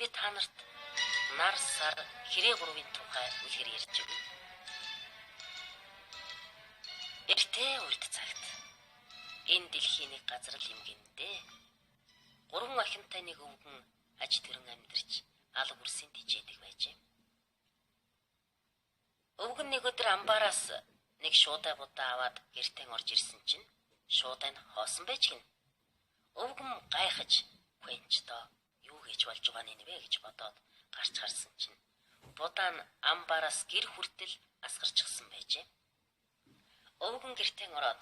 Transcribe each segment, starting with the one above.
Би та нарт нар сар хэрэг гурвын тухай үлгэр ярьж өгье. Эртээ урд цагт энэ дэлхийн нэг газар л юм гиндээ. 3 ахинтай нэг өвгөн аж төрөн амьдарч алга үрсийн тижээдэг байжээ. Өвгөн нэг өдөр амбаараас нэг шуудай будаа аваад гэртээ орж ирсэн чинь шуудай нь хоосон байж гин. Өвгөн гайхаж "Хэнчдоо юу гэж болж байгаа нэ гэж бодоод гарч харсан чинь будаа нь амбаараас гэр хүртэл асгарчихсан байжээ. Өвгөн гэртээ ороод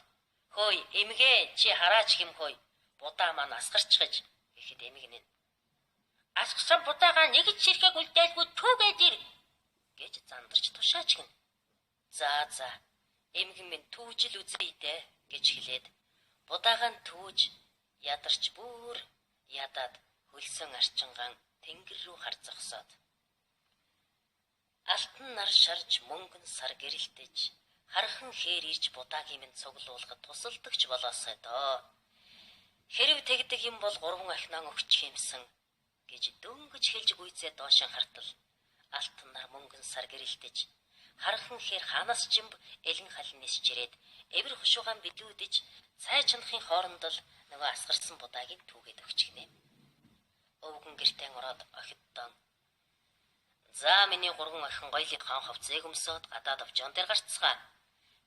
"Хөөе эмгээ чи хараач хэмхөөе. Будаа маань асгарчихж" гэхэд эмгэнэ "Асгсан будаага нэг ч ширхэг үлдээлгүй түүгээд ир" гэж зандарч тушаач гин. За эмгэн минь түүжил үзье дээ гэж хэлээд будаага нь түүж ядарч бүр ядаад хөлсөн арчинган тэнгэр рүү харцагсаад алтан нар шарж мөнгөн сар гэрэлтэж хархан хээр ирж будаагийн минь цуглуулахад тусалдагч болоосай доо. Хэрв тэгдэг юм бол 3 ахнаа өгчих юмсан гэж дөнгөж хэлж гүйцээ доошин хартал алтан нар мөнгөн сар гэрэлтэж хархан хээр ханаас жимб элен халин нисж ирээд эвэр хушуугаан билүүдэж цай чанахын хооронд л нөгөө асгарсан будаагийн түүгээд өгчихнэ. Өвгөн гэртээ ороод охидтон "За миний 3 ахин гоёлын хаан хавцыг өмсөд гадаад овчон дээр гарцгаа.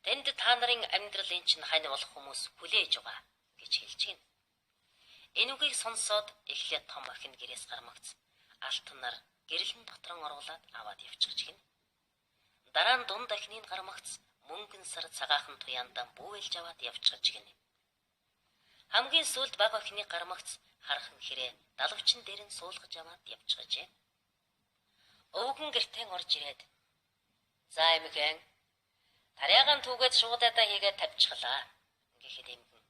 Тэнд та нарын амьдралын чинь хань болох хүмүүс хүлээж байгаа" гэж хэлж гин. Энэ үгийг сонсоод эхлээд том охин гэрээс гармагц алтан нар гэрэлэн дотрон оруулаад аваад явчихж гин. Дараа нь дунд ахныг гармагц мөнгөн сар цагаахан туяандаа бүүвэлж аваад явчихж гин. Хамгийн сүүлд баг охиныг гармагц хархан хэрэг далавчин дээр нь суулгаж аваад явчихжээ. Өвгөн гэртээ орж ирээд "За эмгэн, тарягаан түүгээд шуудаадаа хийгээд тавьчихлаа" гэхэд эмгэн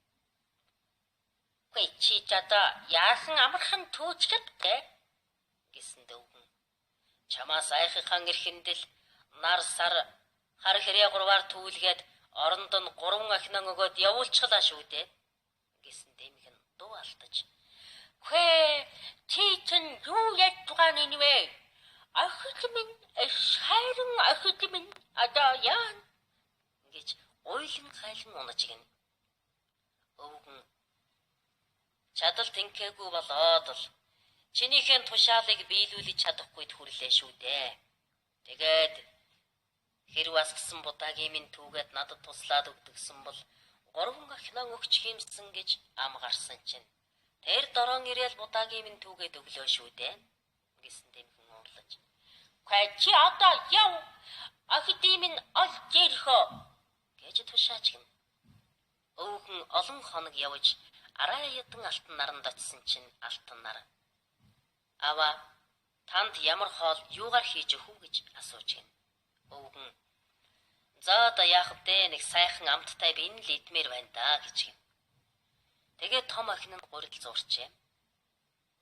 "Хөөе чи жадаа яасан амархан түүчгэд те" гэсэнд өвгөн "Чамаас айхыхан эрхэндэл нар сар хар хэрэг 3-аар түүлгээд оронд нь 3 ахнаа өгөөд явуулчихлаа шүү дээ" гэсэнд эмгэн дуу алтаж "Хөөе чи чинь юу яаж байгаа нэ? Ахид минь сайран ахид минь одоо яан" гэж ойлон хайлан унаж гин. Өвгөн "Чадал тэнхээгүй болоод л чинийхэн тушаалыг биелүүлж чадахгүй хүрлээ шүү дээ. Тэгээд хэрв асгсан будаагийн минь түүгээд надад туслаад өгдөгсөн бол 3 ахнаа өгчих юмсан гэж ам гарсан чинь тэр дорон ирээл будаагийн минь түүгээд өглөө шүү дээ" гэсэн дэмхэн уурлаж "Хөөе чи одоо яв ахидын минь олж ирхөө" гэж тушаач гин. Өвгөн олон хоног явж арай ядан алтан наранд очисон чинь алтан нар "Аваа танд ямар хоол юугаар хийж өгөх гэж асууж гин. Өвгөн "За одоо яах вэ? Нэг сайхан амттай би энэ л идмээр байна да" гэж гин. Тэгээд том охин нь гурил зуурчээ.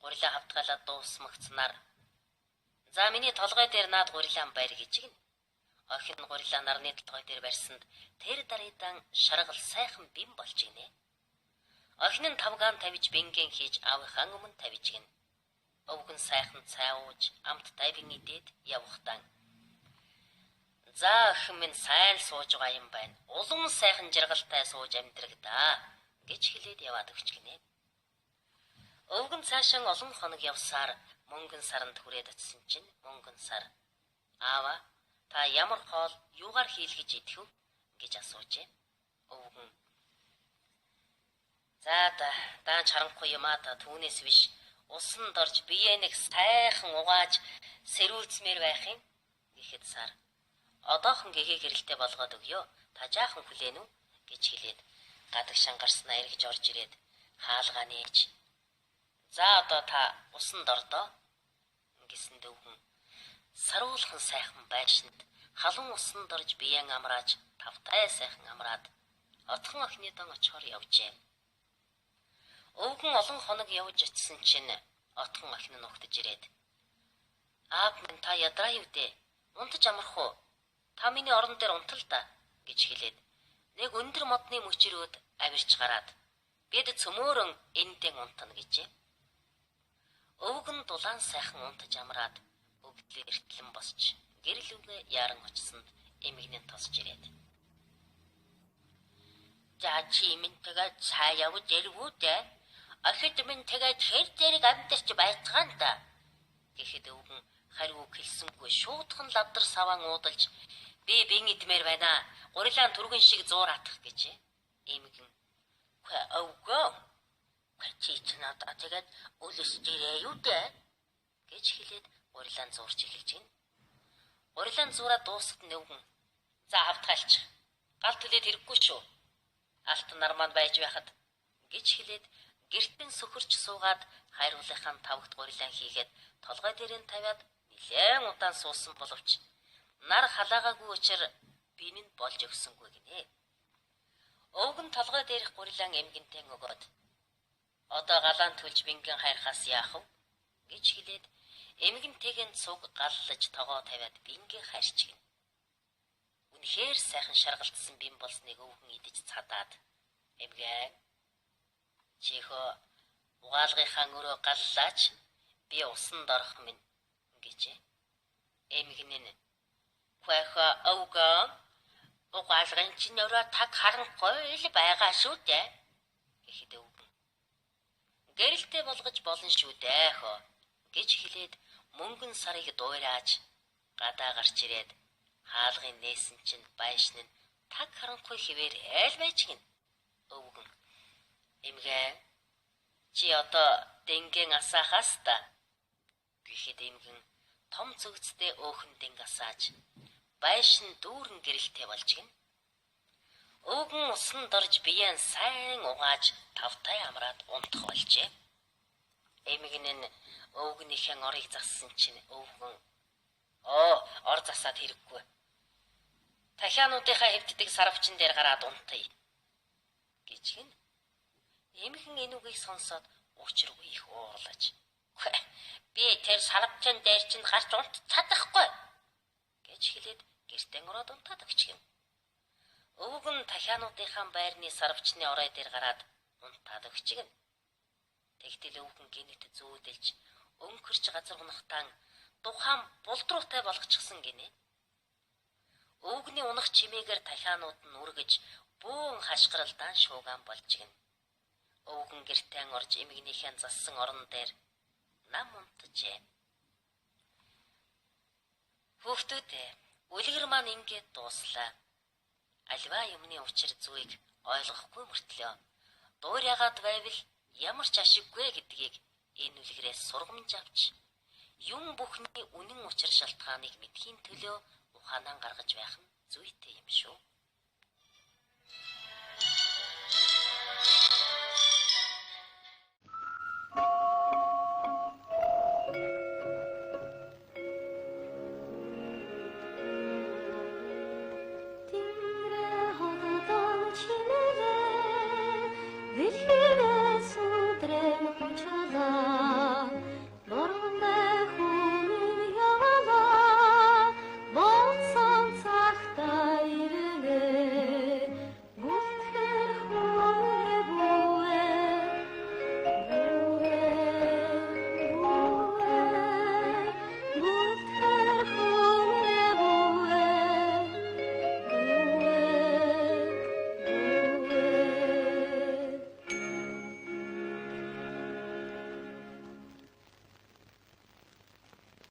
Гурилаа хавтгалаад дуусмагцнаар "За миний толгой дээр наад гурилаан байр" гэж гин. Охин нь гурилаа нарны толгой дээр барьсанд тэр дарыдан шаргал сайхан бим болж гинэ. Охин нь тавгаан тавиж бингийн хийж аавынхаа өмнө тавиж гин. Өвгөн сайхан цай ууж амттай бин идээд явхтан "За охин минь сайн сууж байгаа юм байна. Улам сайхан жаргалтай сууж амьдрагдаа" гэж хэлээд яваад өгч гинэ. Өвгөн цаашаа олон хоног явсаар мөнгөн саранд хүрээд очисон чинь мөнгөн сар "Аава та ямар хоол юугаар хийлгэж идэх вэ?" гэж асуужээ. Өвгөн "За даанч харанхуй юм та түүнээс биш усанд орж бие нэг сайхан угааж сэрүүлцмээр байх юм" гэхэд сар "Одоохон гэгээ гэрэлтэй болгоод өгөө. Та жаахан хүлээн үү?" гэж хэлээд гадаг шангарснаа эргэж орж ирээд хаалгаа нээж "За одоо та усанд ордоо" гэсэнд өвгөн саруулхан сайхан байшинд халуун усанд орж биеэн амрааж тавтай сайхан амраад отхон охины дан очихоор явжээ. Өвгөн олон хоног явж очисон чинь отхон охин нь угтаж ирээд "Аав минь та ядраа юу дээ? Унтаж амрах уу? Та миний орон дээр унтал да" гэж хэлээд нэг өндөр модны мөчрөөд авирч гараад "Бид цөмөөрөн энтэн унтана" гэжээ. Өвөг нь дулаан сайхан унтаж амраад өгдлөө эртлэн босч гэрэл үгээ яран очсонд эмэгнэн тосч ирээд. За чи минь тэгээд цаа явж ирвүү дээ. Ахид минь тэгээд хэр зэрэг амьдарч байцгаан да. Гэхэд өвгөн хариу хэлсэнгүй шуудхан лавдар саван уудалж би бин идмээр байна. Гурилаан түргэн шиг зуур атах гэжээ. Эмэгэн өвгөө чи ч надад тэгээд үлэс дээрээ юу дээ гэж хэлээд гурилаан зуурч эхэлж гин. Гурилаан зуураа дуусахад өвгөн за автгайлч гал төлөөд хэрэггүй шүү. Алт нар манд байж байхад гэж хэлээд гертэн сөхөрч суугаад хайруулахын тавгт гурилаан хийгээд толгой дээр нь тавиад нэлээд удаан суусан боловч нар халаагаагүй учраас би минь болж өгсөнгүй гинэ. Өвгөн толгой дээрх гурилаан эмгэнтэй өгөөд одоо галаан төлж бингэн хайрхаас яах вэ гэж хэлээд эмгэнтэйгэн цуг галлаж тогоо тавиад бингэн хайрчгин. Үнэхээр сайхан шаргалтсан бим болсныг өвгөн идэж цадаад эмгэн чихөө угаалгынхаа өрөө галлаач би усанд орох минь гэжээ. Эмгэнэн хөөе өвгөө угаалгын чинь өрөө таг харанхуй л байгаа шүү дээ гэхэд өвгөн гэрэлтэй болгож болно шүү дээ хөө гэж хэлээд мөнгөн сарыг дуурайж гадаа гарч ирээд хаалгын нээсэн чинь байшин нь таг харанхуй хിവэр айл байж гин. Өвгөн эмгэн чи одоо дэнгэн асаахаас та гэхэд эмгэн том зүгцтэй өөхөн дэнг асааж байшин дүүрэн гэрэлтэй болж гин. Өвгөн усан дорж биеэн сайн угааж тавтай амраад унтах болжээ. Эмгэн нь өвгөнийхэн орыг зассан чинь өвгөн ор засаад хэрэггүй. Дахиануудынхаа хэвддэг сарвчин дээр гараад унтъя гэж гин. Эмгэн энүүгийг сонсоод учиргүй их уурлаж би тэр сарвчин дээр чинь гарч унт чадахгүй гэж хэлээд гэртээ ороод унтаад өгчихэв. Өвгөн дахиануудынхаа байрны сарвчны орой дээр гараад унтаад өгчихэв. Тэгтэл өвгөн гинэт зүүдэлж өнгөрч газар унахтан тухайн булдруутай болгочихсон гинэ. Өвгний унах чимээгээр дахианууд нь үргэж бөөн хашгиралдаан шуугаан болж гин. Өвгөн гэртээ орж эмгэнийхэн зассан орон дээр нам унтжээ. Хүүхдүүдээ үлгэр маань ингээд дууслаа. Альва юмны учир зүгийг ойлгохгүй мөртлөө дуурайгаад байвал ямар ч ашиггүй гэдгийг энэ үлгэрээс сургамж авч юм бүхний үнэн учир шалтгааныг мэдхийн төлөө ухаанаа гаргаж байх нь зүйтэй юм шүү.